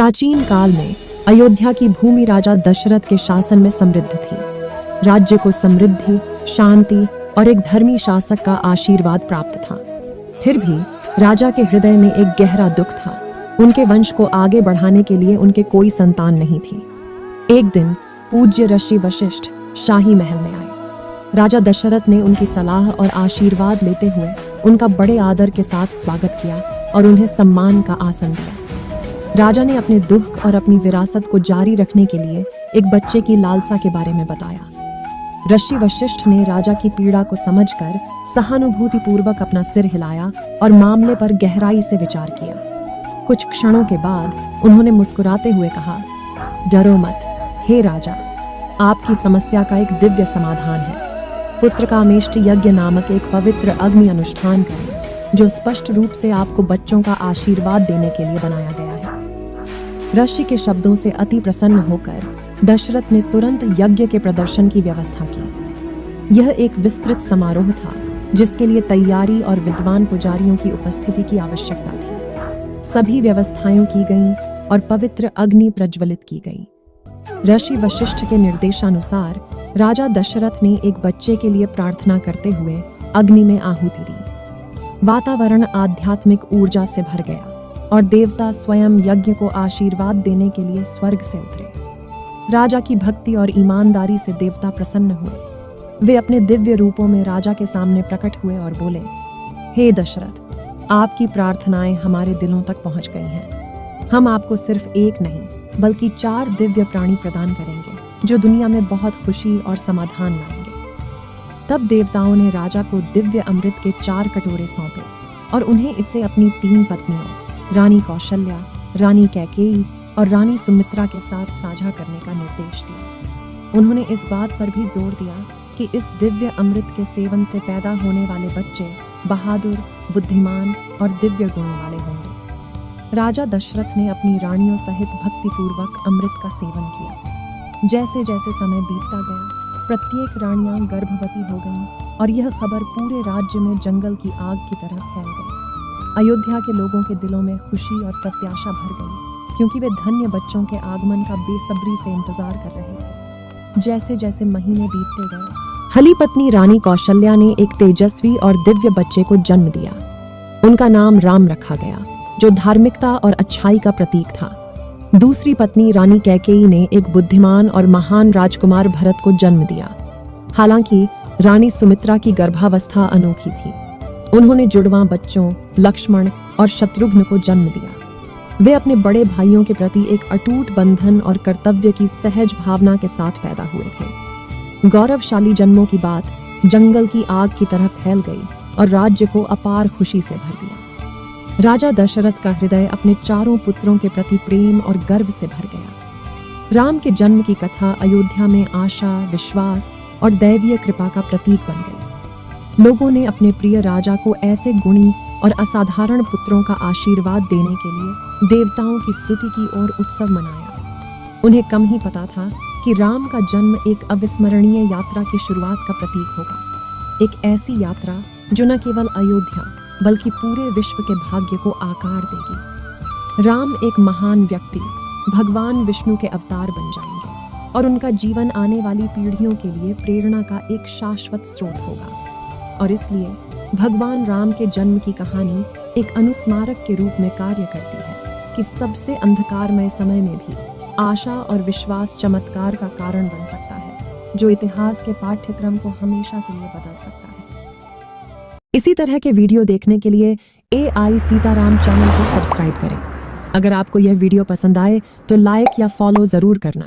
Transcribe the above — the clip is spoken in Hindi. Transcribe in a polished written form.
प्राचीन काल में अयोध्या की भूमि राजा दशरथ के शासन में समृद्ध थी। राज्य को समृद्धि, शांति और एक धर्मी शासक का आशीर्वाद प्राप्त था। फिर भी राजा के हृदय में एक गहरा दुख था। उनके वंश को आगे बढ़ाने के लिए उनके कोई संतान नहीं थी। एक दिन पूज्य ऋषि वशिष्ठ शाही महल में आए। राजा दशरथ ने उनकी सलाह और आशीर्वाद लेते हुए उनका बड़े आदर के साथ स्वागत किया और उन्हें सम्मान का आसन दिया। राजा ने अपने दुख और अपनी विरासत को जारी रखने के लिए एक बच्चे की लालसा के बारे में बताया। ऋषि वशिष्ठ ने राजा की पीड़ा को समझकर सहानुभूतिपूर्वक अपना सिर हिलाया और मामले पर गहराई से विचार किया। कुछ क्षणों के बाद उन्होंने मुस्कुराते हुए कहा, डरो मत, हे राजा, आपकी समस्या का एक दिव्य समाधान है। पुत्र कामेष्टि यज्ञ नामक एक पवित्र अग्नि अनुष्ठान करें, जो स्पष्ट रूप से आपको बच्चों का आशीर्वाद देने के लिए बनाया गया है। ऋषि के शब्दों से अति प्रसन्न होकर दशरथ ने तुरंत यज्ञ के प्रदर्शन की व्यवस्था की। यह एक विस्तृत समारोह था, जिसके लिए तैयारी और विद्वान पुजारियों की उपस्थिति की आवश्यकता थी। सभी व्यवस्थाएं की गईं और पवित्र अग्नि प्रज्वलित की गई। ऋषि वशिष्ठ के निर्देशानुसार राजा दशरथ ने एक बच्चे के लिए प्रार्थना करते हुए अग्नि में आहुति दी। वातावरण आध्यात्मिक ऊर्जा से भर गया और देवता स्वयं यज्ञ को आशीर्वाद देने के लिए स्वर्ग से उतरे। राजा की भक्ति और ईमानदारी से देवता प्रसन्न हुए। वे अपने दिव्य रूपों में राजा के सामने प्रकट हुए और बोले, हे दशरथ, आपकी प्रार्थनाएं हमारे दिलों तक पहुंच गई हैं। हम आपको सिर्फ एक नहीं बल्कि 4 दिव्य प्राणी प्रदान करेंगे, जो दुनिया में बहुत खुशी और समाधान लाएंगे। तब देवताओं ने राजा को दिव्य अमृत के 4 कटोरे सौंपे और उन्हें इसे अपनी 3 पत्नियों रानी कौशल्या, रानी कैकेयी और रानी सुमित्रा के साथ साझा करने का निर्देश दिया। उन्होंने इस बात पर भी जोर दिया कि इस दिव्य अमृत के सेवन से पैदा होने वाले बच्चे बहादुर, बुद्धिमान और दिव्य गुणों वाले होंगे। राजा दशरथ ने अपनी रानियों सहित भक्तिपूर्वक अमृत का सेवन किया। जैसे जैसे समय बीतता गया, प्रत्येक रानियां गर्भवती हो गईं और यह खबर पूरे राज्य में जंगल की आग की तरह फैल गई। अयोध्या के लोगों के दिलों में खुशी और प्रत्याशा भर गई, क्योंकि वे धन्य बच्चों के आगमन का बेसब्री से इंतजार कर रहे थे। जैसे जैसे महीने बीतते गए, हली पत्नी रानी कौशल्या ने एक तेजस्वी और दिव्य बच्चे को जन्म दिया। उनका नाम राम रखा गया, जो धार्मिकता और अच्छाई का प्रतीक था। दूसरी पत्नी रानी कैकेयी ने एक बुद्धिमान और महान राजकुमार भरत को जन्म दिया। हालांकि रानी सुमित्रा की गर्भावस्था अनोखी थी। उन्होंने जुड़वां बच्चों लक्ष्मण और शत्रुघ्न को जन्म दिया। वे अपने बड़े भाइयों के प्रति एक अटूट बंधन और कर्तव्य की सहज भावना के साथ पैदा हुए थे। गौरवशाली जन्मों की बात जंगल की आग की तरह फैल गई और राज्य को अपार खुशी से भर दिया। राजा दशरथ का हृदय अपने 4 पुत्रों के प्रति प्रेम और गर्व से भर गया। राम के जन्म की कथा अयोध्या में आशा, विश्वास और दैवीय कृपा का प्रतीक बन गई। लोगों ने अपने प्रिय राजा को ऐसे गुणी और असाधारण पुत्रों का आशीर्वाद देने के लिए देवताओं की स्तुति की ओर उत्सव मनाया। उन्हें कम ही पता था कि राम का जन्म एक अविस्मरणीय यात्रा की शुरुआत का प्रतीक होगा। एक ऐसी यात्रा जो न केवल अयोध्या बल्कि पूरे विश्व के भाग्य को आकार देगी। राम एक महान व्यक्ति, भगवान विष्णु के अवतार बन जाएंगे और उनका जीवन आने वाली पीढ़ियों के लिए प्रेरणा का एक शाश्वत स्रोत होगा। और इसलिए भगवान राम के जन्म की कहानी एक अनुस्मारक के रूप में कार्य करती है कि सबसे अंधकारमय समय में भी आशा और विश्वास चमत्कार का कारण बन सकता है, जो इतिहास के पाठ्यक्रम को हमेशा के लिए बदल सकता है। इसी तरह के वीडियो देखने के लिए AI सीताराम चैनल को सब्सक्राइब करें। अगर आपको यह वीडियो पसंद आए तो लाइक या फॉलो जरूर करना।